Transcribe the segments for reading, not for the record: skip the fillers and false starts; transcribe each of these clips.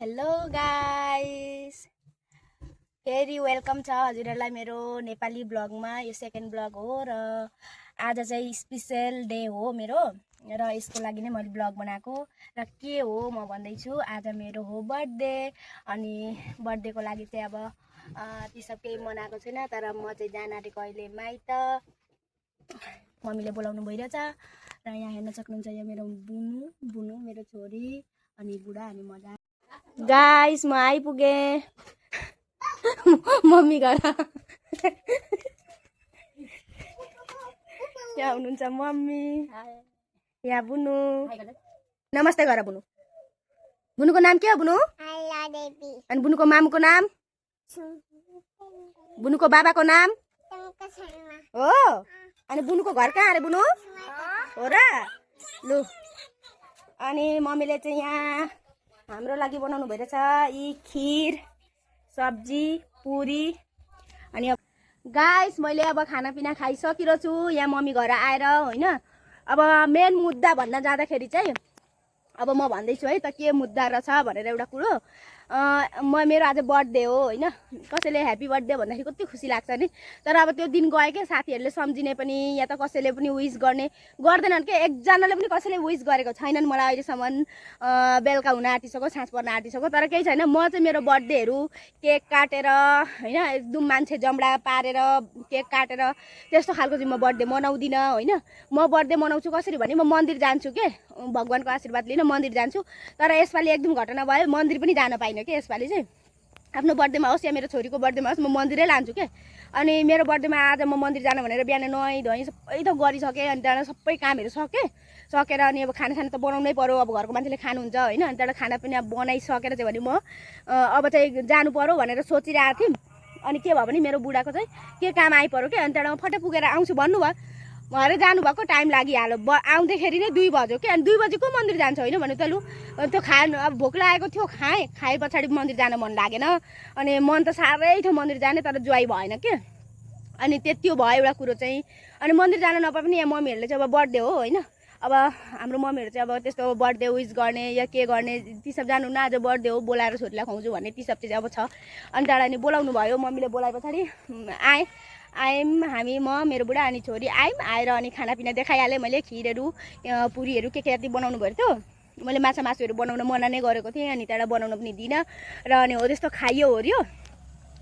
Hello guys, फेरि welcome छ हजुरहरूलाई मेरो नेपाली ब्लगमा। यो सेकेन्ड ब्लग हो र आज चाहिँ स्पेशल डे हो मेरो र यसको लागि नै मैले ब्लग बनाएको। र के हो म भन्दैछु, आज मेरो हो बर्थडे। अनि बर्थडेको लागि चाहिँ अब ती सब केही मनाएको छैन, तर म चाहिँ जान आँटेको अहिले माइत। मम्मीले बोलाउनु भइरहेछ र यहाँ हेर्न सक्नुहुन्छ, यो मेरो बुनु मेरो छोरी अनि बुढा अनि म गाइस म आइपुगे मम्मी घर। यहाँ हुनुहुन्छ मम्मी, यहाँ बुनु। नमस्ते गर बुनु। बुनुको नाम के हो बुनु? अनि बुनुको मामुको नाम? बुनुको बाबाको नाम हो। अनि बुनुको घर कहाँ अरे बुनु? हो र लु। अनि मम्मीले चाहिँ यहाँ हाम्रो लागि बनाउनु भइरहेछ यी खिर, सब्जी, पुरी। अनि गाइस मैले अब खानापिना खाइसकेको छु, यहाँ मम्मी घर आएर होइन। अब मेन मुद्दा भन्न जाँदाखेरि चाहिँ अब म भन्दैछु है त के मुद्दा रहेछ भनेर। एउटा कुरो मेरो आज बर्थडे हो होइन। कसैले ह्याप्पी बर्थडे भन्दाखेरि कति खुसी लाग्छ नि, तर अब त्यो दिन गयो क्या, साथीहरूले सम्झिने पनि या त कसैले पनि विस गर्ने गर्दैनन् क्या। एकजनाले पनि कसैले विस गरेको छैनन् मलाई अहिलेसम्म। बेलुका हुन आँटिसक्यो, साँझ पर्न आँटिसक्यो, तर केही छैन। म चाहिँ मेरो बर्थडेहरू केक काटेर होइन, एकदम मान्छे जमडा पारेर केक काटेर त्यस्तो खालको चाहिँ म बर्थडे मनाउँदिनँ होइन। म बर्थडे मनाउँछु कसरी भने, म मन्दिर जान्छु के, भगवानको आशीर्वाद लिन मन्दिर जान्छु। तर यसपालि एकदम घटना भयो, मन्दिर पनि जान पाइनँ कि यसपालि चाहिँ। आफ्नो बर्थडेमा होस् या मेरो छोरीको बर्थडेमा होस्, म मन्दिरै लान्छु के। अनि मेरो बर्थडेमा आज म मन्दिर जान भनेर बिहान नुहाइ धुवाइ सबै त गरिसकेँ। अनि त्यहाँबाट सबै कामहरू सकेर अनि अब खाना त बनाउनै पर्यो, अब घरको मान्छेले खानुहुन्छ होइन। अनि त्यहाँबाट खाना पनि अब बनाइसकेर चाहिँ भने म अब चाहिँ जानु पर्यो भनेर सोचिरहेको थिएँ। अनि के भयो भने मेरो बुढाको चाहिँ के काम आइपर्यो कि। अनि त्यहाँबाट फट्टै पुगेर आउँछु भन्नुभयो, भरे जानुभएको टाइम लागिहाल्यो। आउँदाखेरि नै 2 बज्यो कि। अनि 2 बजी को मन्दिर जान्छ होइन भने त लु। त्यो अब भोक लागेको थियो, खाएँ पछाडि मन्दिर जान मन लागेन। अनि मन त साह्रै थियो मन्दिर जाने, तर ज्वाइ भएन के। अनि त्यो भयो एउटा कुरो चाहिँ। अनि मन्दिर जान नपाए पनि यहाँ मम्मीहरूले चाहिँ अब बर्थडे हो होइन, अब हाम्रो मम्मीहरू चाहिँ अब त्यस्तो बर्थडे विस गर्ने या के गर्ने ती सब जानु न। आज बर्थडे हो, बोलाएर छोरीलाई खुवाउँछु भन्ने ती सब चाहिँ अब छ। अनि त्यहाँबाट अनि बोलाउनु भयो, मम्मीले बोलाए पछाडि आयौँ हामी, म मेरो बुढा अनि छोरी आयौँ। आएर अनि खानापिना देखाइहालेँ मैले, खिरहरू पुरीहरू के जति बनाउनु भयो थियो। मैले माछा मासुहरू बनाउन मना नै गरेको थिएँ, अनि त्यहाँबाट बनाउन पनि दिइनँ। र अनि हो त्यस्तो खाइयो ओऱ्यो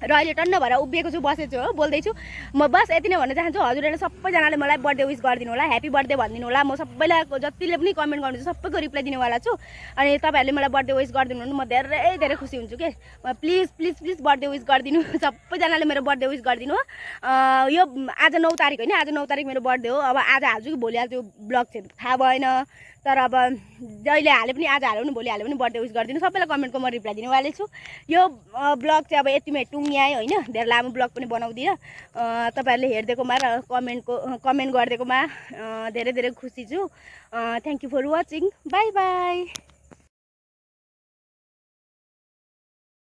र अहिले टन्न भएर उभिएको छु, बसेको छु हो, बोल्दैछु। म बस यति नै भन्न चाहन्छु, हजुरहरूले सबैजनाले मलाई बर्थडे विस गरिदिनु होला, ह्याप्पी बर्थडे भनिदिनु होला। म सबैलाई जतिले पनि कमेन्ट गर्नुहुन्छ सबैको रिप्लाई दिनेवाला छु। अनि तपाईँहरूले मलाई बर्थडे विस गरिदिनु भने म धेरै धेरै खुसी हुन्छु कि। प्लिज प्लिज प्लिज बर्थडे विस गरिदिनु, सबैजनाले मेरो बर्थडे विस गरिदिनु। यो आज 9 तारिक होइन, आज 9 तारिक मेरो बर्थडे हो। अब आज हाल्छु कि भोलि हाल्छु ब्लग चाहिँ थाहा भएन, तर अब जहिले हाले पनि, आज हाल्यो भने भोलि हाल्यो भने बर्थडे विस गरिदिनु। सबैलाई कमेन्टको म रिप्लाई दिनेवाले छु। यो ब्लग चाहिँ अब यतिमै टुङ्ग्याएँ होइन, धेरै लामो ब्लग पनि बनाउँदिनँ। तपाईँहरूले हेरिदिएकोमा र कमेन्ट गरिदिएकोमा धेरै धेरै खुसी छु। Thank you for watching, bye by.